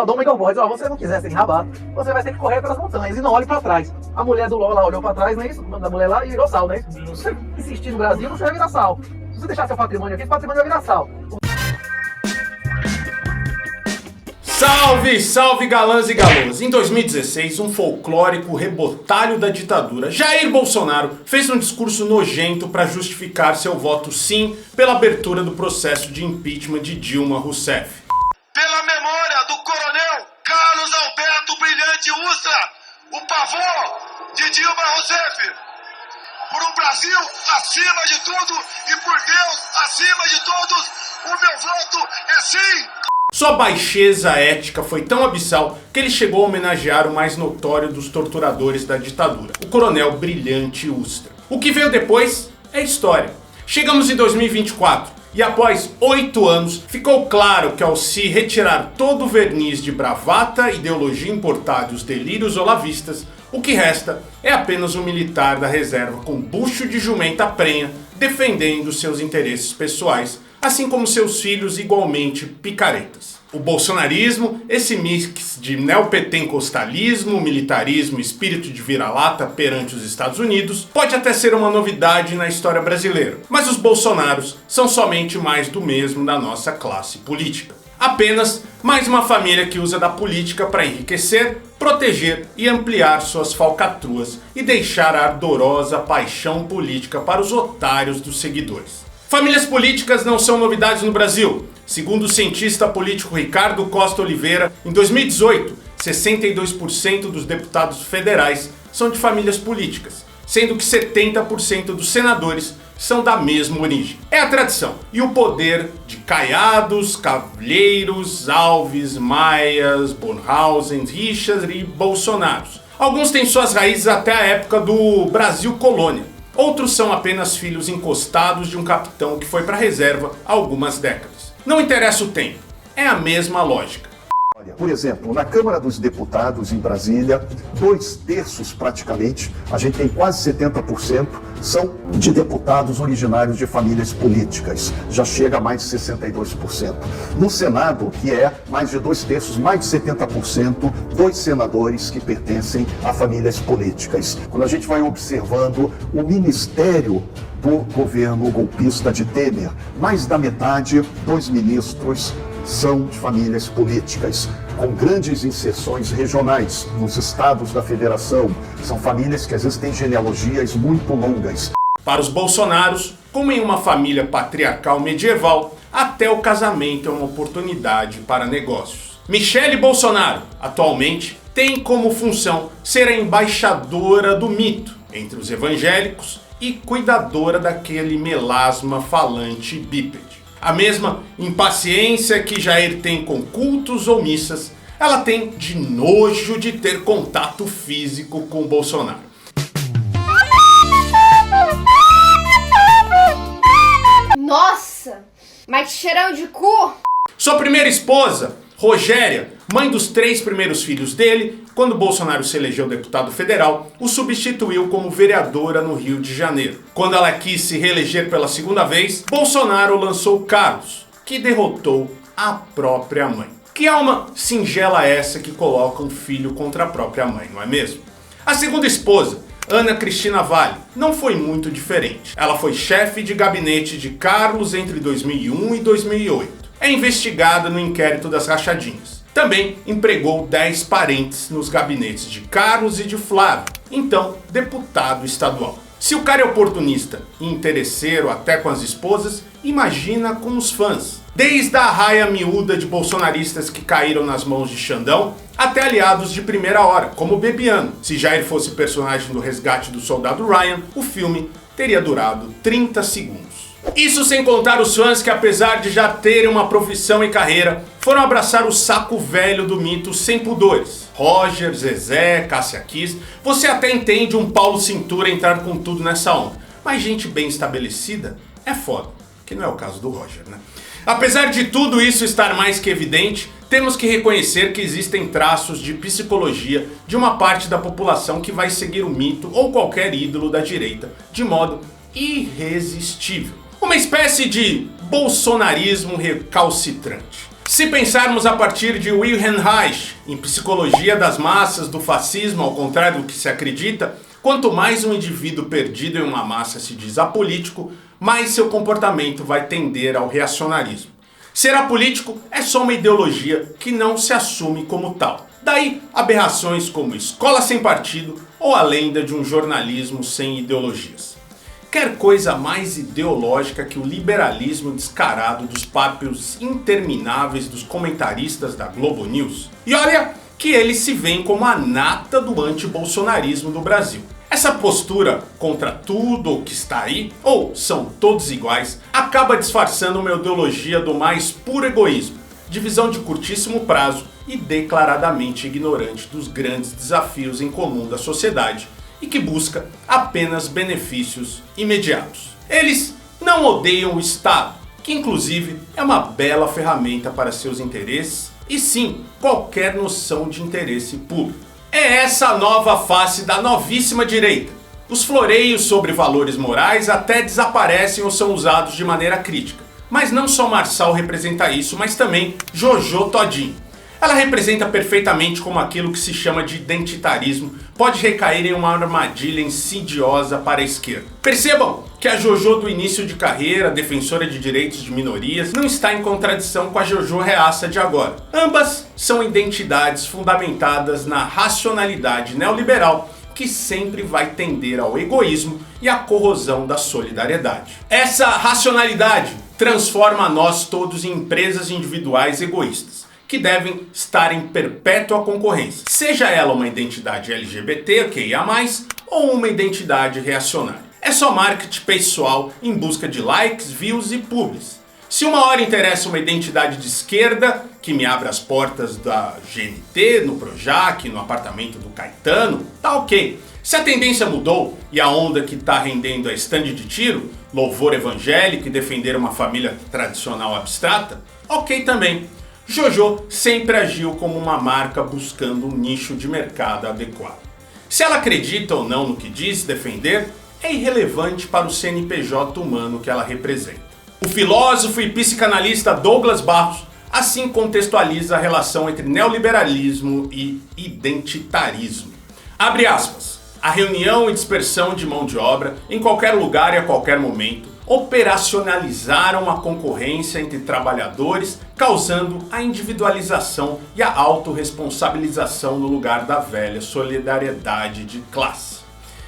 Sodoma e Gomorra. Diz, você não quiser ser enrabado, você vai ter que correr pelas montanhas e não olhe pra trás. A mulher do LOL lá olhou pra trás, não é isso? Da mulher lá e virou sal, não é isso? Se você insistir no Brasil, você vai virar sal. Se você deixar seu patrimônio aqui, esse patrimônio vai virar sal. Salve, salve galãs e galãs! Em 2016, um folclórico rebotalho da ditadura, Jair Bolsonaro, fez um discurso nojento para justificar seu voto sim pela abertura do processo de impeachment de Dilma Rousseff. Pela memória do coronel Carlos Alberto Brilhante Ustra, o pavô de Dilma Rousseff. Por um Brasil acima de tudo e por Deus acima de todos, o meu voto é sim! Sua baixeza ética foi tão abissal que ele chegou a homenagear o mais notório dos torturadores da ditadura, o coronel Brilhante Ustra. O que veio depois é história. Chegamos em 2024 e após 8 anos ficou claro que ao se retirar todo o verniz de bravata, ideologia importada e os delírios olavistas, o que resta é apenas um militar da reserva com bucho de jumenta prenha defendendo seus interesses pessoais, assim como seus filhos igualmente picaretas. O bolsonarismo, esse mix de neopentecostalismo, militarismo e espírito de vira-lata perante os Estados Unidos, pode até ser uma novidade na história brasileira, mas os bolsonaros são somente mais do mesmo da nossa classe política. Apenas mais uma família que usa da política para enriquecer, proteger e ampliar suas falcatruas e deixar a ardorosa paixão política para os otários dos seguidores. Famílias políticas não são novidades no Brasil. Segundo o cientista político Ricardo Costa Oliveira, em 2018, 62% dos deputados federais são de famílias políticas, sendo que 70% dos senadores são da mesma origem. É a tradição e o poder de Caiados, Calheiros, Alves, Maias, Bornhausen, Richard e Bolsonaros. Alguns têm suas raízes até a época do Brasil colônia. Outros são apenas filhos encostados de um capitão que foi para a reserva há algumas décadas. Não interessa o tempo, é a mesma lógica. Por exemplo, na Câmara dos Deputados em Brasília, 2/3 praticamente, a gente tem quase 70%, são de deputados originários de famílias políticas. Já chega a mais de 62%. No Senado, que é mais de 2/3, mais de 70%, dos senadores que pertencem a famílias políticas. Quando a gente vai observando o Ministério do governo golpista de Temer, mais da metade dos ministros são de famílias políticas, com grandes inserções regionais nos estados da federação. São famílias que às vezes têm genealogias muito longas. Para os bolsonaros, como em uma família patriarcal medieval, até o casamento é uma oportunidade para negócios. Michele Bolsonaro, atualmente, tem como função ser a embaixadora do mito entre os evangélicos e cuidadora daquele melasma falante bípede. A mesma impaciência que Jair tem com cultos ou missas, ela tem de nojo de ter contato físico com Bolsonaro. Nossa, mas que cheirão de cu! Sua primeira esposa, Rogéria, mãe dos 3 primeiros filhos dele, quando Bolsonaro se elegeu deputado federal, o substituiu como vereadora no Rio de Janeiro. Quando ela quis se reeleger pela segunda vez, Bolsonaro lançou Carlos, que derrotou a própria mãe. Que alma singela essa que coloca um filho contra a própria mãe, não é mesmo? A segunda esposa, Ana Cristina Vale, não foi muito diferente. Ela foi chefe de gabinete de Carlos entre 2001 e 2008. É investigada no inquérito das rachadinhas. Também empregou 10 parentes nos gabinetes de Carlos e de Flávio, então deputado estadual. Se o cara é oportunista e interesseiro até com as esposas, imagina com os fãs. Desde a raia miúda de bolsonaristas que caíram nas mãos de Xandão, até aliados de primeira hora, como Bebiano. Se Jair fosse personagem do Resgate do Soldado Ryan, o filme teria durado 30 segundos. Isso sem contar os fãs que, apesar de já terem uma profissão e carreira, foram abraçar o saco velho do mito sem pudores. Roger, Zezé, Cássia Kiss, você até entende um Paulo Cintura entrar com tudo nessa onda. Mas gente bem estabelecida é foda, que não é o caso do Roger, né? Apesar de tudo isso estar mais que evidente, temos que reconhecer que existem traços de psicologia de uma parte da população que vai seguir o mito ou qualquer ídolo da direita de modo irresistível. Uma espécie de bolsonarismo recalcitrante. Se pensarmos a partir de Wilhelm Reich, em psicologia das massas, do fascismo, ao contrário do que se acredita, quanto mais um indivíduo perdido em uma massa se diz apolítico, mais seu comportamento vai tender ao reacionarismo. Ser apolítico é só uma ideologia que não se assume como tal. Daí aberrações como escola sem partido ou a lenda de um jornalismo sem ideologias. Quer coisa mais ideológica que o liberalismo descarado dos papos intermináveis dos comentaristas da Globo News? E olha que eles se veem como a nata do antibolsonarismo do Brasil. Essa postura contra tudo o que está aí, ou são todos iguais, acaba disfarçando uma ideologia do mais puro egoísmo, de visão de curtíssimo prazo e declaradamente ignorante dos grandes desafios em comum da sociedade e que busca apenas benefícios imediatos. Eles não odeiam o Estado, que inclusive é uma bela ferramenta para seus interesses, e sim qualquer noção de interesse público. É essa a nova face da novíssima direita. Os floreios sobre valores morais até desaparecem ou são usados de maneira crítica. Mas não só Marçal representa isso, mas também Jojo Todinho. Ela representa perfeitamente como aquilo que se chama de identitarismo pode recair em uma armadilha insidiosa para a esquerda. Percebam que a Jojo do início de carreira, defensora de direitos de minorias, não está em contradição com a Jojo reaça de agora. Ambas são identidades fundamentadas na racionalidade neoliberal que sempre vai tender ao egoísmo e à corrosão da solidariedade. Essa racionalidade transforma nós todos em empresas individuais egoístas, que devem estar em perpétua concorrência, seja ela uma identidade LGBTQIA+, ou uma identidade reacionária. É só marketing pessoal em busca de likes, views e publis. Se uma hora interessa uma identidade de esquerda, que me abre as portas da GNT, no Projac, no apartamento do Caetano, tá ok. Se a tendência mudou e a onda que tá rendendo é stand de tiro, louvor evangélico e defender uma família tradicional abstrata, ok também. Jojo sempre agiu como uma marca buscando um nicho de mercado adequado. Se ela acredita ou não no que diz defender, é irrelevante para o CNPJ humano que ela representa. O filósofo e psicanalista Douglas Barros assim contextualiza a relação entre neoliberalismo e identitarismo. Abre aspas. A reunião e dispersão de mão de obra em qualquer lugar e a qualquer momento operacionalizaram a concorrência entre trabalhadores, causando a individualização e a autorresponsabilização no lugar da velha solidariedade de classe.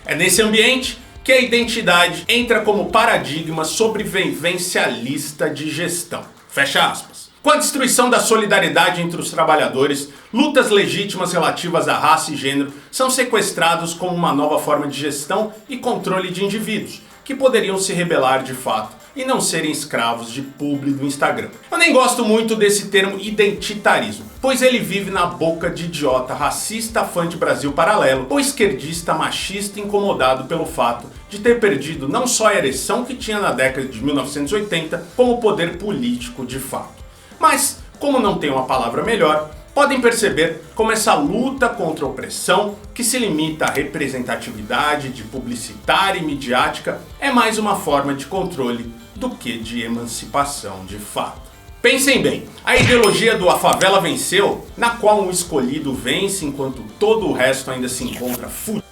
É nesse ambiente que a identidade entra como paradigma sobrevivencialista de gestão. Fecha aspas. Com a destruição da solidariedade entre os trabalhadores, lutas legítimas relativas à raça e gênero são sequestrados como uma nova forma de gestão e controle de indivíduos, que poderiam se rebelar de fato e não serem escravos de publi do Instagram. Eu nem gosto muito desse termo identitarismo, pois ele vive na boca de idiota racista fã de Brasil Paralelo ou esquerdista machista incomodado pelo fato de ter perdido não só a ereção que tinha na década de 1980, como o poder político de fato. Mas, como não tem uma palavra melhor, podem perceber como essa luta contra a opressão, que se limita à representatividade de publicitária e midiática, é mais uma forma de controle do que de emancipação de fato. Pensem bem, a ideologia do a favela venceu, na qual um escolhido vence enquanto todo o resto ainda se encontra fudido,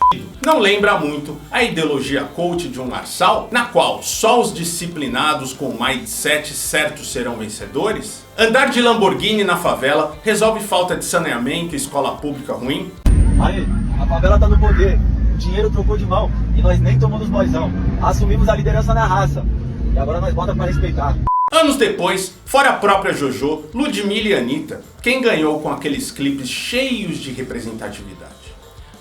não lembra muito a ideologia coach de um Marçal, na qual só os disciplinados com mindset certo serão vencedores? Andar de Lamborghini na favela resolve falta de saneamento e escola pública ruim? Aí, a favela tá no poder, o dinheiro trocou de mão e nós nem tomamos boizão. Assumimos a liderança na raça e agora nós bota pra respeitar. Anos depois, fora a própria Jojo, Ludmilla e Anitta, quem ganhou com aqueles clipes cheios de representatividade?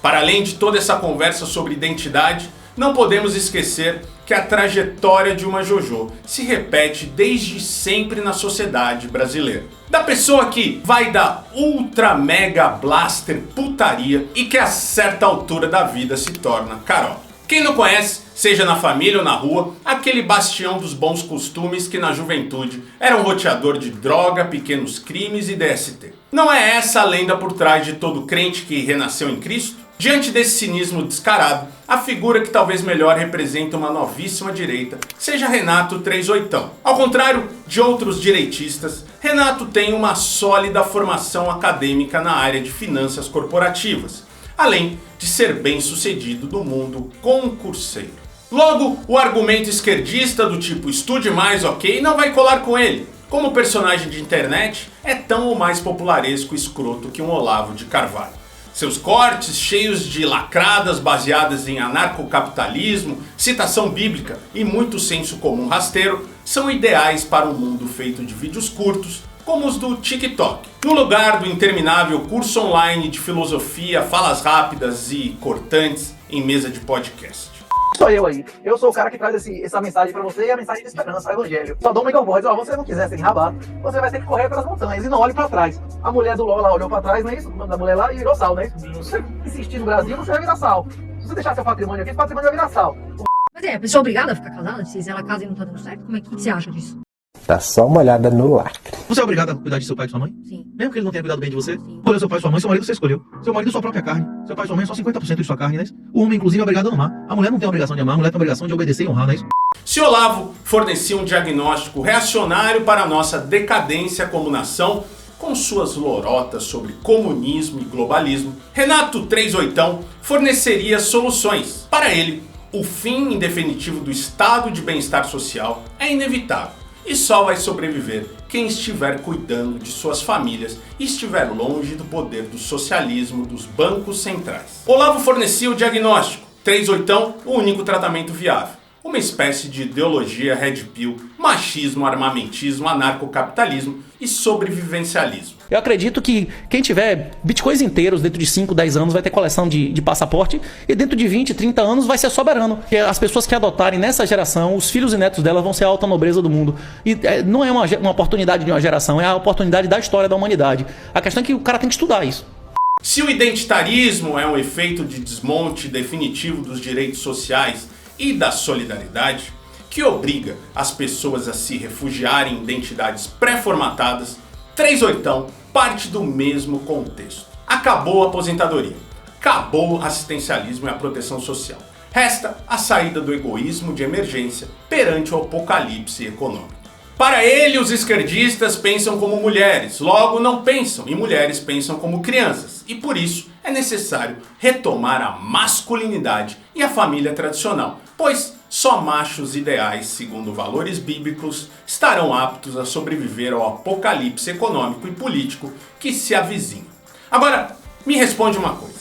Para além de toda essa conversa sobre identidade, não podemos esquecer que a trajetória de uma Jojo se repete desde sempre na sociedade brasileira. Da pessoa que vai da ultra mega blaster putaria e que a certa altura da vida se torna Carol. Quem não conhece, seja na família ou na rua, aquele bastião dos bons costumes que na juventude era um roteador de droga, pequenos crimes e DST. Não é essa a lenda por trás de todo crente que renasceu em Cristo? Diante desse cinismo descarado, a figura que talvez melhor representa uma novíssima direita seja Renato 38ão. Ao contrário de outros direitistas, Renato tem uma sólida formação acadêmica na área de finanças corporativas, além de ser bem sucedido no mundo concurseiro. Logo, o argumento esquerdista do tipo estude mais, ok, não vai colar com ele. Como personagem de internet, é tão ou mais popularesco e escroto que um Olavo de Carvalho. Seus cortes, cheios de lacradas baseadas em anarcocapitalismo, citação bíblica e muito senso comum rasteiro, são ideais para um mundo feito de vídeos curtos, como os do TikTok. No lugar do interminável curso online de filosofia, falas rápidas e cortantes em mesa de podcast. Sou eu aí. Eu sou o cara que traz essa mensagem pra você e a mensagem de esperança, o evangelho. Só dou uma voz, ó, você não quiser se enrabar, você vai ter que correr pelas montanhas e não olhe pra trás. A mulher do LOL lá olhou pra trás, não é isso? Da mulher lá e virou sal, não é isso? Se você insistir no Brasil, você vai virar sal. Se você deixar seu patrimônio aqui, esse patrimônio vai virar sal. Mas a pessoa é obrigada a ficar casada? Se ela casa e não tá dando certo, como é que você acha disso? Dá só uma olhada no lacre. Você é obrigado a cuidar de seu pai e de sua mãe? Sim. Mesmo que ele não tenha cuidado bem de você? Sim. Escolheu seu pai e sua mãe, seu marido você escolheu. Seu marido é sua própria carne. Seu pai e sua mãe é só 50% de sua carne, não é isso? O homem, inclusive, é obrigado a amar. A mulher não tem a obrigação de amar, a mulher tem a obrigação de obedecer e honrar, não é isso? Se Olavo fornecia um diagnóstico reacionário para a nossa decadência como nação, com suas lorotas sobre comunismo e globalismo, Renato 38ão forneceria soluções. Para ele, o fim em definitivo do estado de bem-estar social é inevitável e só vai sobreviver quem estiver cuidando de suas famílias e estiver longe do poder do socialismo dos bancos centrais. Olavo fornecia o diagnóstico, 38ão o único tratamento viável. Uma espécie de ideologia red pill, machismo, armamentismo, anarcocapitalismo e sobrevivencialismo. Eu acredito que quem tiver bitcoins inteiros dentro de 5, 10 anos vai ter coleção de passaporte e dentro de 20, 30 anos vai ser soberano. Porque as pessoas que adotarem nessa geração, os filhos e netos delas vão ser a alta nobreza do mundo. E não é uma oportunidade de uma geração, é a oportunidade da história da humanidade. A questão é que o cara tem que estudar isso. Se o identitarismo é um efeito de desmonte definitivo dos direitos sociais e da solidariedade, que obriga as pessoas a se refugiarem em identidades pré-formatadas, 38ão parte do mesmo contexto. Acabou a aposentadoria, acabou o assistencialismo e a proteção social. Resta a saída do egoísmo de emergência perante o apocalipse econômico. Para ele, os esquerdistas pensam como mulheres, logo não pensam, e mulheres pensam como crianças. E por isso é necessário retomar a masculinidade e a família tradicional, pois só machos ideais, segundo valores bíblicos, estarão aptos a sobreviver ao apocalipse econômico e político que se avizinha. Agora, me responde uma coisa.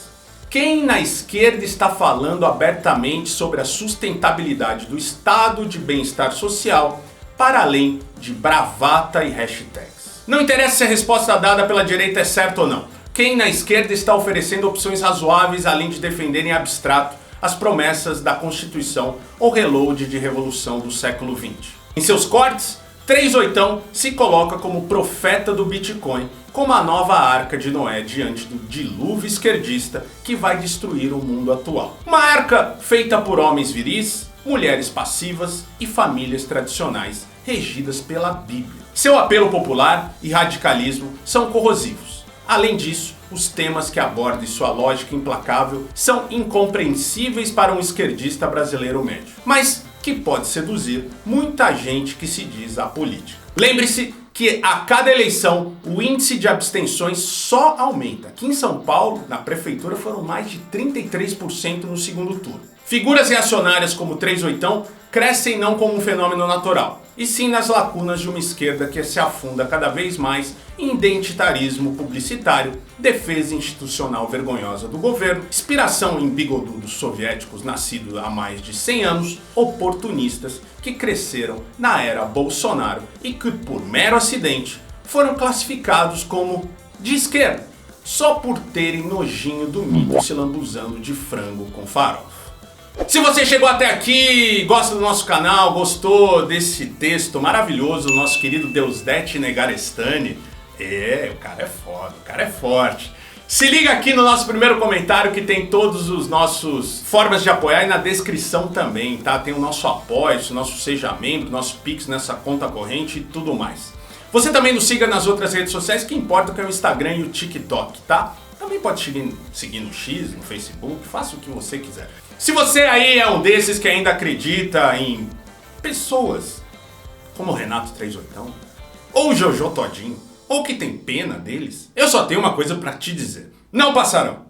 Quem na esquerda está falando abertamente sobre a sustentabilidade do estado de bem-estar social para além de bravata e hashtags? Não interessa se a resposta dada pela direita é certa ou não. Quem na esquerda está oferecendo opções razoáveis além de defender em abstrato as promessas da Constituição ou reload de revolução do século XX. Em seus cortes, 38ão se coloca como profeta do Bitcoin, como a nova arca de Noé diante do dilúvio esquerdista que vai destruir o mundo atual. Uma arca feita por homens viris, mulheres passivas e famílias tradicionais regidas pela Bíblia. Seu apelo popular e radicalismo são corrosivos. Além disso, os temas que aborda e sua lógica implacável são incompreensíveis para um esquerdista brasileiro médio, mas que pode seduzir muita gente que se diz apolítica. Lembre-se que a cada eleição o índice de abstenções só aumenta. Aqui em São Paulo, na prefeitura, foram mais de 33% no segundo turno. Figuras reacionárias como 38ão crescem não como um fenômeno natural, e sim nas lacunas de uma esquerda que se afunda cada vez mais em identitarismo publicitário, defesa institucional vergonhosa do governo, inspiração em bigodudos soviéticos nascidos há mais de 100 anos, oportunistas que cresceram na era Bolsonaro e que, por mero acidente, foram classificados como de esquerda, só por terem nojinho do milho se lambuzando de frango com farofa. Se você chegou até aqui, gosta do nosso canal, gostou desse texto maravilhoso do nosso querido Deusdedit Negarestani, o cara é foda, o cara é forte. Se liga aqui no nosso primeiro comentário que tem todos os nossos formas de apoiar e na descrição também, tá? Tem o nosso apoio, o nosso seja membro, nosso Pix nessa conta corrente e tudo mais. Você também nos siga nas outras redes sociais, que importa que é o Instagram e o TikTok, tá? também pode seguir no X, no Facebook, faça o que você quiser. Se você aí é um desses que ainda acredita em pessoas como o Renato 38, ou o Jojo Todinho, ou que tem pena deles, eu só tenho uma coisa pra te dizer. Não passarão.